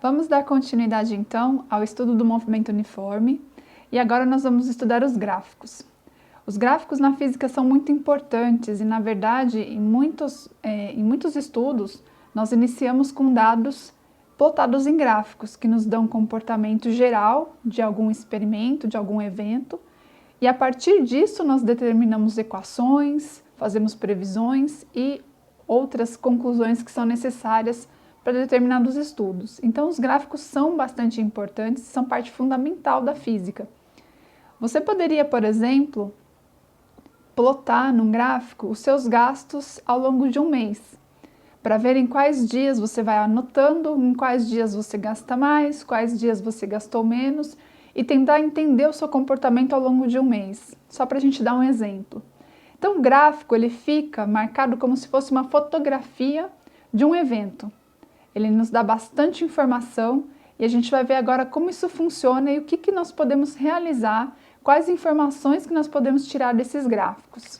Vamos dar continuidade então ao estudo do movimento uniforme e agora nós vamos estudar os gráficos. Os gráficos na física são muito importantes e, na verdade, em muitos estudos, nós iniciamos com dados plotados em gráficos que nos dão comportamento geral de algum experimento, de algum evento, e a partir disso nós determinamos equações, fazemos previsões e outras conclusões que são necessárias para determinados estudos. Então, os gráficos são bastante importantes, são parte fundamental da física. Você poderia, por exemplo, plotar num gráfico os seus gastos ao longo de um mês, para ver em quais dias você vai anotando, em quais dias você gasta mais, quais dias você gastou menos, e tentar entender o seu comportamento ao longo de um mês, só para a gente dar um exemplo. Então, o gráfico ele fica marcado como se fosse uma fotografia de um evento. Ele nos dá bastante informação e a gente vai ver agora como isso funciona e o que nós podemos realizar, quais informações que nós podemos tirar desses gráficos.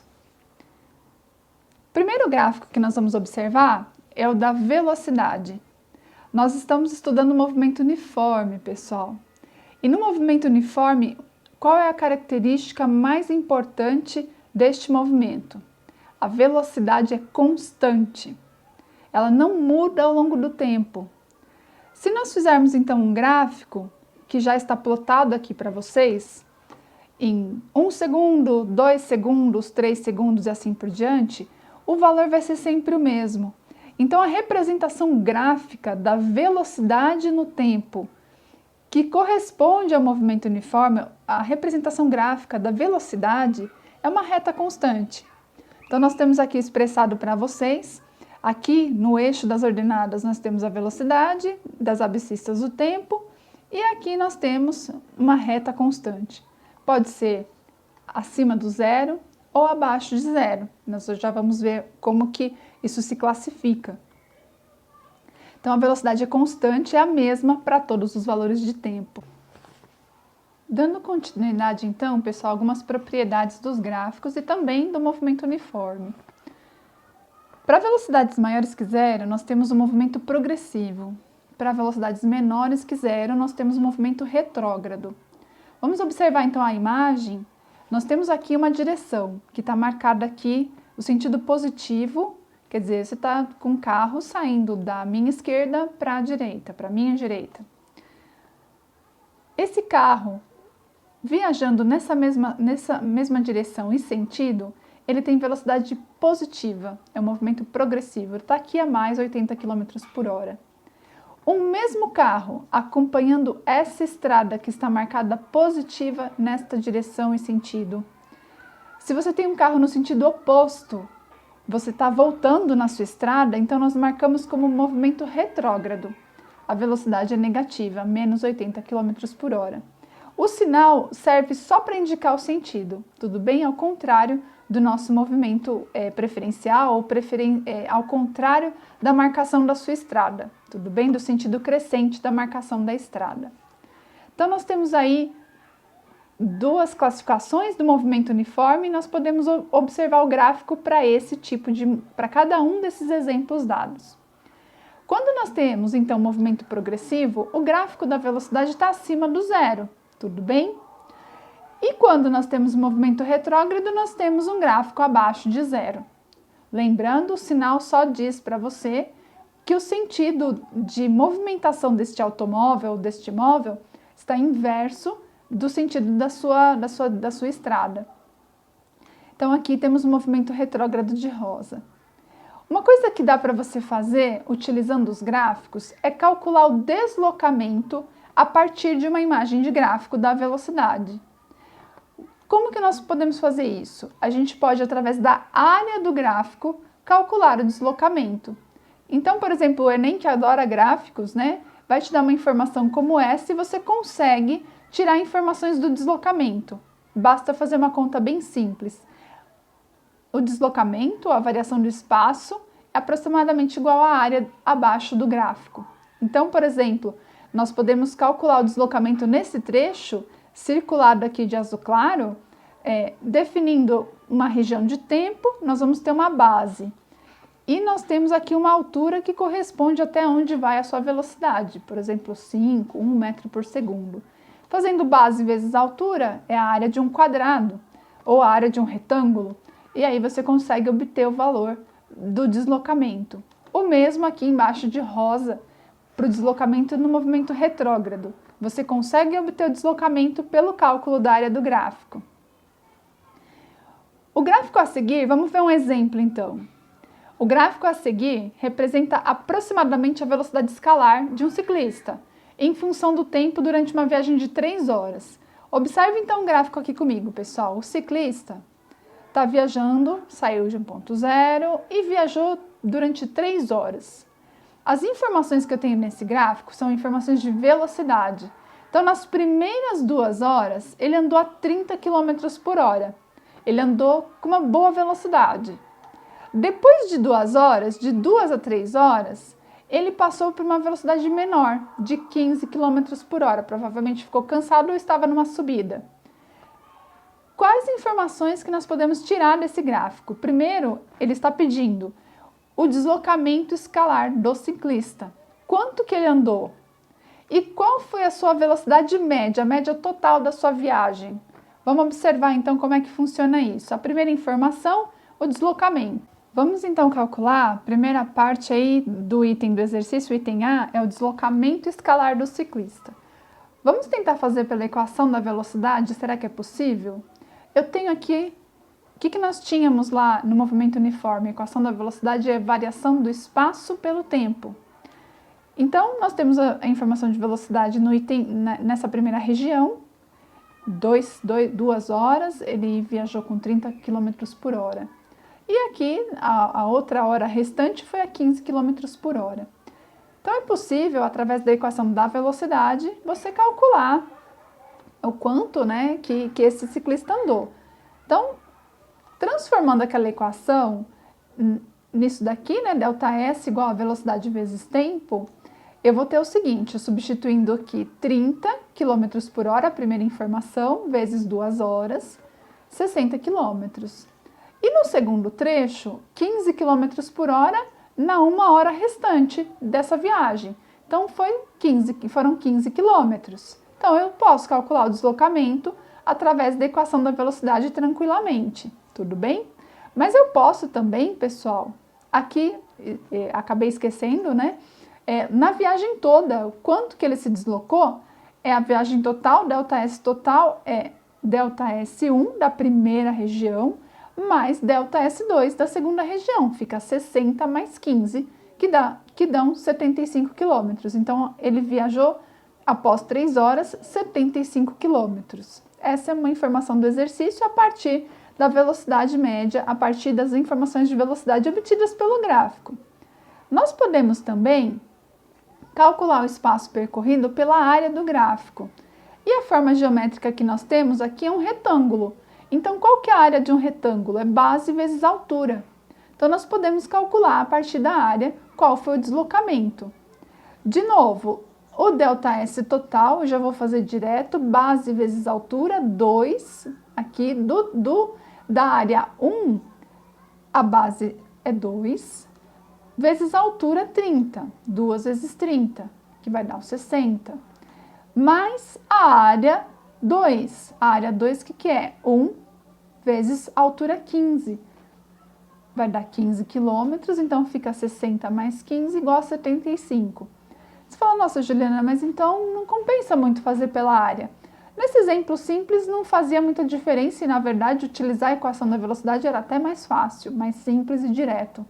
O primeiro gráfico que nós vamos observar é o da velocidade. Nós estamos estudando o movimento uniforme, pessoal. E no movimento uniforme, qual é a característica mais importante deste movimento? A velocidade é constante. Ela não muda ao longo do tempo. Se nós fizermos então um gráfico, que já está plotado aqui para vocês, em 1 segundo, 2 segundos, 3 segundos e assim por diante, o valor vai ser sempre o mesmo. Então a representação gráfica da velocidade no tempo, que corresponde ao movimento uniforme, a representação gráfica da velocidade é uma reta constante. Então nós temos aqui expressado para vocês. Aqui no eixo das ordenadas nós temos a velocidade das abscissas do tempo e aqui nós temos uma reta constante. Pode ser acima do zero ou abaixo de zero. Nós já vamos ver como que isso se classifica. Então a velocidade é constante, é a mesma para todos os valores de tempo. Dando continuidade então, pessoal, algumas propriedades dos gráficos e também do movimento uniforme. Para velocidades maiores que zero, nós temos o movimento progressivo. Para velocidades menores que zero, nós temos o movimento retrógrado. Vamos observar então a imagem. Nós temos aqui uma direção, que está marcada aqui no sentido positivo, quer dizer, você está com o carro saindo da minha esquerda para a direita, para a minha direita. Esse carro, viajando nessa mesma direção e sentido, ele tem velocidade positiva, é um movimento progressivo, está aqui a mais 80 km por hora. O mesmo carro acompanhando essa estrada que está marcada positiva nesta direção e sentido. Se você tem um carro no sentido oposto, você está voltando na sua estrada, então nós marcamos como movimento retrógrado. A velocidade é negativa, menos 80 km por hora. O sinal serve só para indicar o sentido, tudo bem? Ao contrário do nosso movimento preferencial ou ao contrário da marcação da sua estrada, tudo bem? Do sentido crescente da marcação da estrada. Então nós temos aí duas classificações do movimento uniforme e nós podemos observar o gráfico para cada um desses exemplos dados. Quando nós temos então movimento progressivo, o gráfico da velocidade está acima do zero, tudo bem? E quando nós temos movimento retrógrado, nós temos um gráfico abaixo de zero. Lembrando, o sinal só diz para você que o sentido de movimentação deste automóvel, deste móvel, está inverso do sentido da sua estrada. Então aqui temos o movimento retrógrado de rosa. Uma coisa que dá para você fazer, utilizando os gráficos, é calcular o deslocamento a partir de uma imagem de gráfico da velocidade. Como que nós podemos fazer isso? A gente pode, através da área do gráfico, calcular o deslocamento. Então, por exemplo, o Enem, que adora gráficos, né, vai te dar uma informação como essa e você consegue tirar informações do deslocamento. Basta fazer uma conta bem simples. O deslocamento, a variação do espaço, é aproximadamente igual à área abaixo do gráfico. Então, por exemplo, nós podemos calcular o deslocamento nesse trecho circulado aqui de azul claro, definindo uma região de tempo, nós vamos ter uma base. E nós temos aqui uma altura que corresponde até onde vai a sua velocidade, por exemplo, 5, 1 metro por segundo. Fazendo base vezes altura é a área de um quadrado ou a área de um retângulo, e aí você consegue obter o valor do deslocamento. O mesmo aqui embaixo de rosa para o deslocamento no movimento retrógrado. Você consegue obter o deslocamento pelo cálculo da área do gráfico. O gráfico a seguir, vamos ver um exemplo então. O gráfico a seguir representa aproximadamente a velocidade escalar de um ciclista, em função do tempo durante uma viagem de 3 horas. Observe então o gráfico aqui comigo, pessoal. O ciclista está viajando, saiu de um ponto zero e viajou durante 3 horas. As informações que eu tenho nesse gráfico são informações de velocidade. Então, nas primeiras 2 horas, ele andou a 30 km por hora. Ele andou com uma boa velocidade. Depois de 2 horas, de 2 a 3 horas, ele passou por uma velocidade menor, de 15 km por hora. Provavelmente ficou cansado ou estava numa subida. Quais informações que nós podemos tirar desse gráfico? Primeiro, ele está pedindo o deslocamento escalar do ciclista. Quanto que ele andou? E qual foi a sua velocidade média, a média total da sua viagem? Vamos observar então como é que funciona isso. A primeira informação, o deslocamento. Vamos então calcular a primeira parte aí do item do exercício, o item A, é o deslocamento escalar do ciclista. Vamos tentar fazer pela equação da velocidade, será que é possível? Eu tenho aqui, o que nós tínhamos lá no movimento uniforme? A equação da velocidade é variação do espaço pelo tempo. Então, nós temos a informação de velocidade no item, nessa primeira região, 2 horas, ele viajou com 30 km por hora. E aqui, a outra hora restante foi a 15 km por hora. Então, é possível, através da equação da velocidade, você calcular o quanto, né, que esse ciclista andou. Então, transformando aquela equação nisso daqui, né, ΔS igual a velocidade vezes tempo, eu vou ter o seguinte, substituindo aqui 30 km por hora, a primeira informação, vezes 2 horas, 60 km. E no segundo trecho, 15 km por hora na 1 hora restante dessa viagem. Então, foram 15 km. Então, eu posso calcular o deslocamento através da equação da velocidade tranquilamente, tudo bem? Mas eu posso também, pessoal, aqui, acabei esquecendo, né? Na viagem toda, o quanto que ele se deslocou é a viagem total, ΔS total é ΔS1 da primeira região, mais ΔS2 da segunda região, fica 60 mais 15, que dão 75 km. Então, ele viajou, após 3 horas, 75 km. Essa é uma informação do exercício a partir da velocidade média, a partir das informações de velocidade obtidas pelo gráfico. Nós podemos também calcular o espaço percorrido pela área do gráfico. E a forma geométrica que nós temos aqui é um retângulo. Então, qual que é a área de um retângulo? É base vezes altura. Então, nós podemos calcular a partir da área qual foi o deslocamento. De novo, o ΔS total, eu já vou fazer direto, base vezes altura, 2, aqui da área 1, a base é 2, vezes a altura 30, 2 vezes 30, que vai dar os 60, mais a área 2. A área 2, que é? 1 vezes a altura 15. Vai dar 15 quilômetros, então fica 60 mais 15 igual a 75. Você fala, nossa, Juliana, mas então não compensa muito fazer pela área. Nesse exemplo simples não fazia muita diferença e, na verdade, utilizar a equação da velocidade era até mais fácil, mais simples e direto.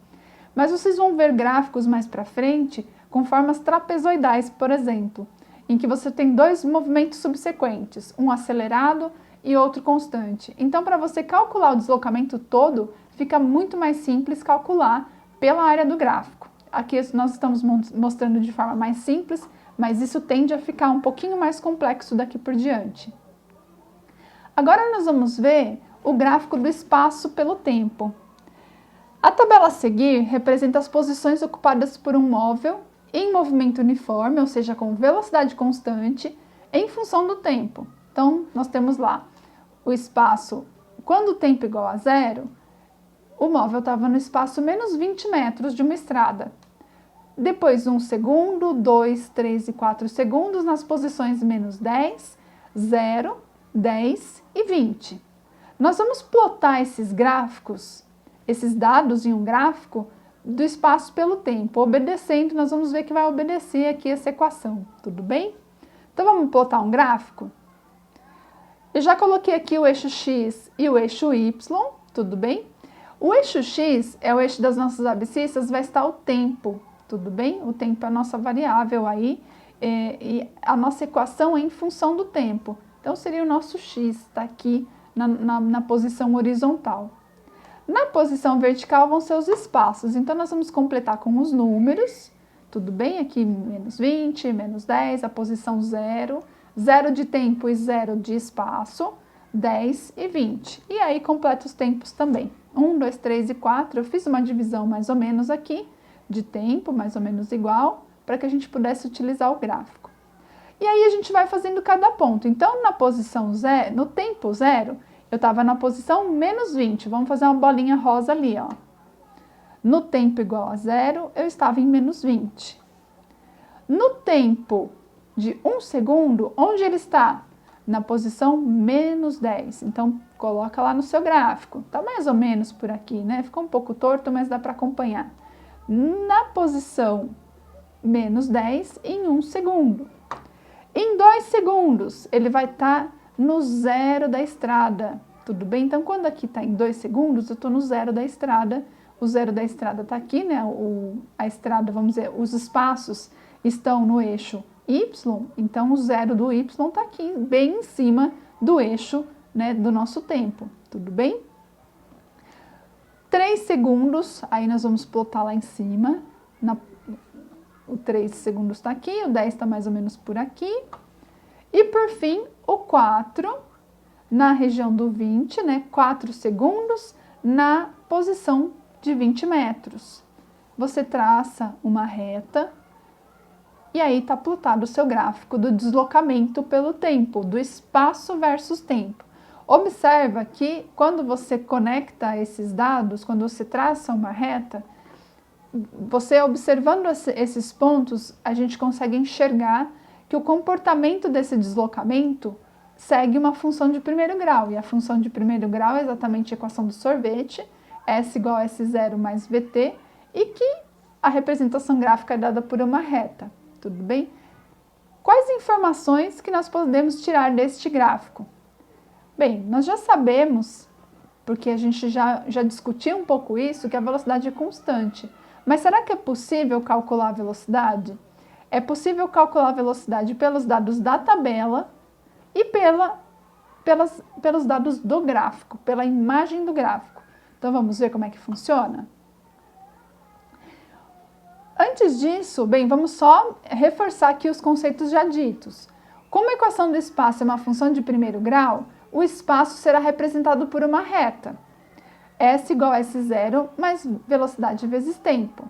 Mas vocês vão ver gráficos mais para frente com formas trapezoidais, por exemplo, em que você tem 2 movimentos subsequentes, um acelerado e outro constante. Então, para você calcular o deslocamento todo, fica muito mais simples calcular pela área do gráfico. Aqui nós estamos mostrando de forma mais simples, mas isso tende a ficar um pouquinho mais complexo daqui por diante. Agora nós vamos ver o gráfico do espaço pelo tempo. A tabela a seguir representa as posições ocupadas por um móvel em movimento uniforme, ou seja, com velocidade constante, em função do tempo. Então, nós temos lá o espaço, quando o tempo é igual a 0, o móvel estava no espaço menos 20 metros de uma estrada. Depois 1 segundo, 2, 3 e 4 segundos nas posições menos 10, 0, 10 e 20. Nós vamos plotar esses gráficos, esses dados em um gráfico do espaço pelo tempo. Obedecendo, nós vamos ver que vai obedecer aqui essa equação, tudo bem? Então vamos plotar um gráfico? Eu já coloquei aqui o eixo X e o eixo Y, tudo bem? O eixo X é o eixo das nossas abscissas, vai estar o tempo, tudo bem? O tempo é a nossa variável aí, e a nossa equação é em função do tempo. Então seria o nosso X, está aqui na posição horizontal. Na posição vertical vão ser os espaços, então nós vamos completar com os números, tudo bem? Aqui menos 20, menos 10, a posição 0, 0 de tempo e 0 de espaço, 10 e 20. E aí completa os tempos também. 1, 2, 3 e 4, eu fiz uma divisão mais ou menos aqui, de tempo, mais ou menos igual, para que a gente pudesse utilizar o gráfico. E aí a gente vai fazendo cada ponto. Então, na posição 0, no tempo 0, eu estava na posição menos 20. Vamos fazer uma bolinha rosa ali, ó. No tempo igual a 0, eu estava em menos 20. No tempo de 1 segundo, onde ele está? Na posição menos 10. Então, coloca lá no seu gráfico. Tá mais ou menos por aqui, né? Ficou um pouco torto, mas dá para acompanhar. Na posição menos 10 em 1 segundo. Em 2 segundos, ele vai estar no 0 da estrada, tudo bem? Então, quando aqui está em 2 segundos, eu estou no 0 da estrada. O 0 da estrada está aqui, né? A estrada, vamos dizer, os espaços estão no eixo Y, então o 0 do Y está aqui, bem em cima do eixo, né, do nosso tempo, tudo bem? 3 segundos, aí nós vamos plotar lá em cima, o 3 segundos está aqui, o 10 está mais ou menos por aqui. E por fim, o 4 na região do 20, né? 4 segundos na posição de 20 metros. Você traça uma reta e aí está plotado o seu gráfico do deslocamento pelo tempo, do espaço versus tempo. Observa que quando você conecta esses dados, quando você traça uma reta, você observando esses pontos, a gente consegue enxergar que o comportamento desse deslocamento segue uma função de primeiro grau. E a função de primeiro grau é exatamente a equação do sorvete, S igual a S0 mais VT, e que a representação gráfica é dada por uma reta, tudo bem? Quais informações que nós podemos tirar deste gráfico? Bem, nós já sabemos, porque a gente já discutiu um pouco isso, que a velocidade é constante. Mas será que é possível calcular a velocidade? É possível calcular a velocidade pelos dados da tabela e pelos dados do gráfico, pela imagem do gráfico. Então vamos ver como é que funciona? Antes disso, bem, vamos só reforçar aqui os conceitos já ditos. Como a equação do espaço é uma função de primeiro grau, o espaço será representado por uma reta. S igual a S0 mais velocidade vezes tempo.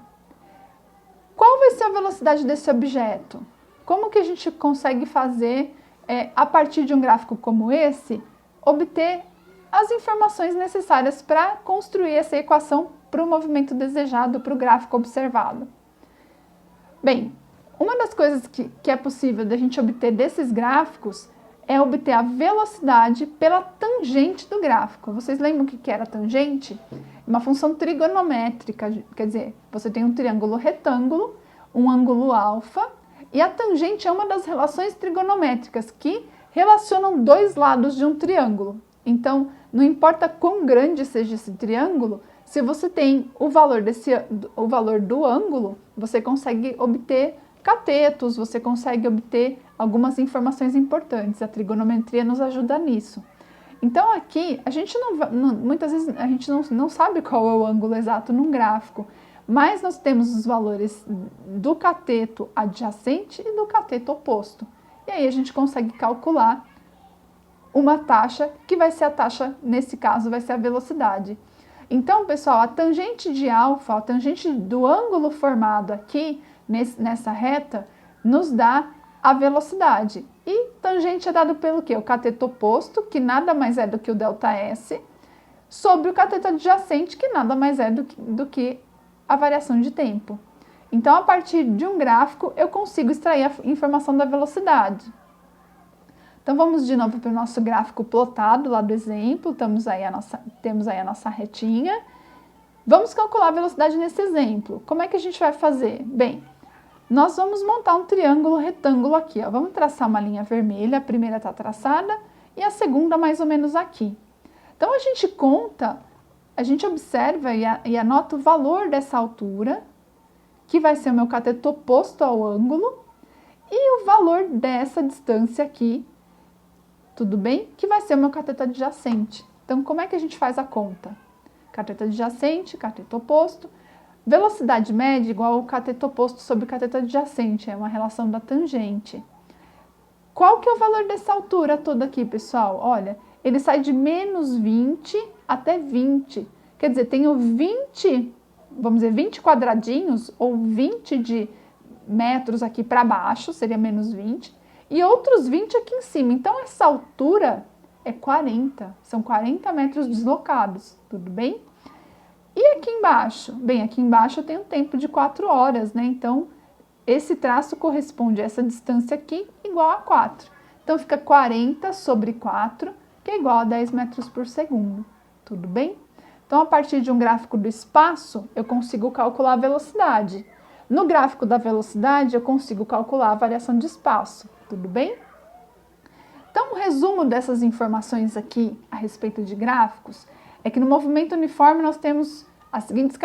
Qual vai ser a velocidade desse objeto? Como que a gente consegue fazer, a partir de um gráfico como esse, obter as informações necessárias para construir essa equação para o movimento desejado, para o gráfico observado? Bem, uma das coisas que é possível da gente obter desses gráficos é obter a velocidade pela tangente do gráfico. Vocês lembram o que era tangente? Uma função trigonométrica, quer dizer, você tem um triângulo retângulo, um ângulo alfa, e a tangente é uma das relações trigonométricas que relacionam dois lados de um triângulo. Então, não importa quão grande seja esse triângulo, se você tem o valor do ângulo, você consegue obter catetos, você consegue obter algumas informações importantes. A trigonometria nos ajuda nisso. Então aqui, a gente muitas vezes a gente não sabe qual é o ângulo exato num gráfico, mas nós temos os valores do cateto adjacente e do cateto oposto. E aí a gente consegue calcular uma taxa, que vai ser a taxa, nesse caso, vai ser a velocidade. Então, pessoal, a tangente de alfa, a tangente do ângulo formado aqui, nessa reta, nos dá a velocidade. E tangente é dado pelo quê? O cateto oposto, que nada mais é do que o ΔS, sobre o cateto adjacente, que nada mais é do que a variação de tempo. Então, a partir de um gráfico, eu consigo extrair a informação da velocidade. Então, vamos de novo para o nosso gráfico plotado lá do exemplo, temos aí a nossa retinha. Vamos calcular a velocidade nesse exemplo. Como é que a gente vai fazer? Bem, nós vamos montar um triângulo retângulo aqui, ó. Vamos traçar uma linha vermelha, a primeira está traçada e a segunda mais ou menos aqui. Então, a gente conta, a gente observa e anota o valor dessa altura, que vai ser o meu cateto oposto ao ângulo, e o valor dessa distância aqui, tudo bem? Que vai ser o meu cateto adjacente. Então, como é que a gente faz a conta? Cateto adjacente, cateto oposto. Velocidade média igual ao cateto oposto sobre o cateto adjacente, é uma relação da tangente. Qual que é o valor dessa altura toda aqui, pessoal? Olha, ele sai de menos 20 até 20. Quer dizer, tenho 20, vamos dizer, 20 quadradinhos ou 20 de metros aqui para baixo, seria menos 20, e outros 20 aqui em cima. Então, essa altura é 40, são 40 metros deslocados, tudo bem? E aqui embaixo? Bem, aqui embaixo eu tenho um tempo de 4 horas, né? Então, esse traço corresponde a essa distância aqui, igual a 4. Então, fica 40 sobre 4, que é igual a 10 metros por segundo, tudo bem? Então, a partir de um gráfico do espaço, eu consigo calcular a velocidade. No gráfico da velocidade, eu consigo calcular a variação de espaço, tudo bem? Então, o resumo dessas informações aqui a respeito de gráficos é que no movimento uniforme nós temos as seguintes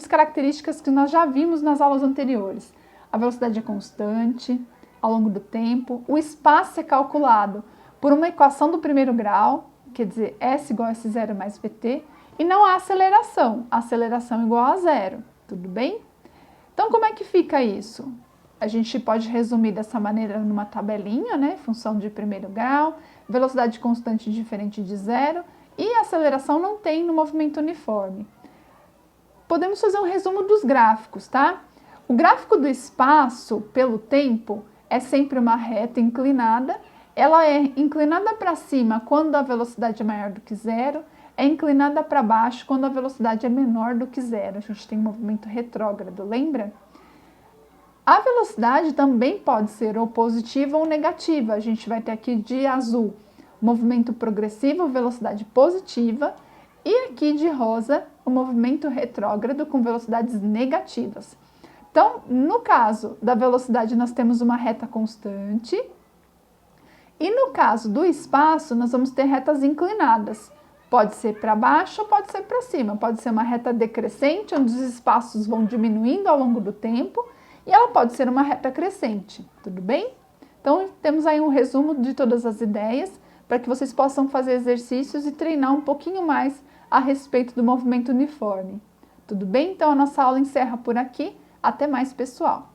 características que nós já vimos nas aulas anteriores. A velocidade é constante ao longo do tempo, o espaço é calculado por uma equação do primeiro grau, quer dizer, S igual a S0 mais VT, e não há aceleração igual a zero, tudo bem? Então, como é que fica isso? A gente pode resumir dessa maneira numa tabelinha, né? Função de primeiro grau, velocidade constante diferente de zero, e aceleração não tem no movimento uniforme. Podemos fazer um resumo dos gráficos, tá? O gráfico do espaço pelo tempo é sempre uma reta inclinada. Ela é inclinada para cima quando a velocidade é maior do que zero, é inclinada para baixo quando a velocidade é menor do que zero. A gente tem um movimento retrógrado, lembra? A velocidade também pode ser ou positiva ou negativa. A gente vai ter aqui de azul movimento progressivo, velocidade positiva, e aqui de rosa o movimento retrógrado com velocidades negativas. Então, no caso da velocidade, nós temos uma reta constante, e no caso do espaço, nós vamos ter retas inclinadas. Pode ser para baixo ou pode ser para cima. Pode ser uma reta decrescente, onde os espaços vão diminuindo ao longo do tempo, e ela pode ser uma reta crescente, tudo bem? Então, temos aí um resumo de todas as ideias, para que vocês possam fazer exercícios e treinar um pouquinho mais a respeito do movimento uniforme. Tudo bem? Então, a nossa aula encerra por aqui. Até mais, pessoal!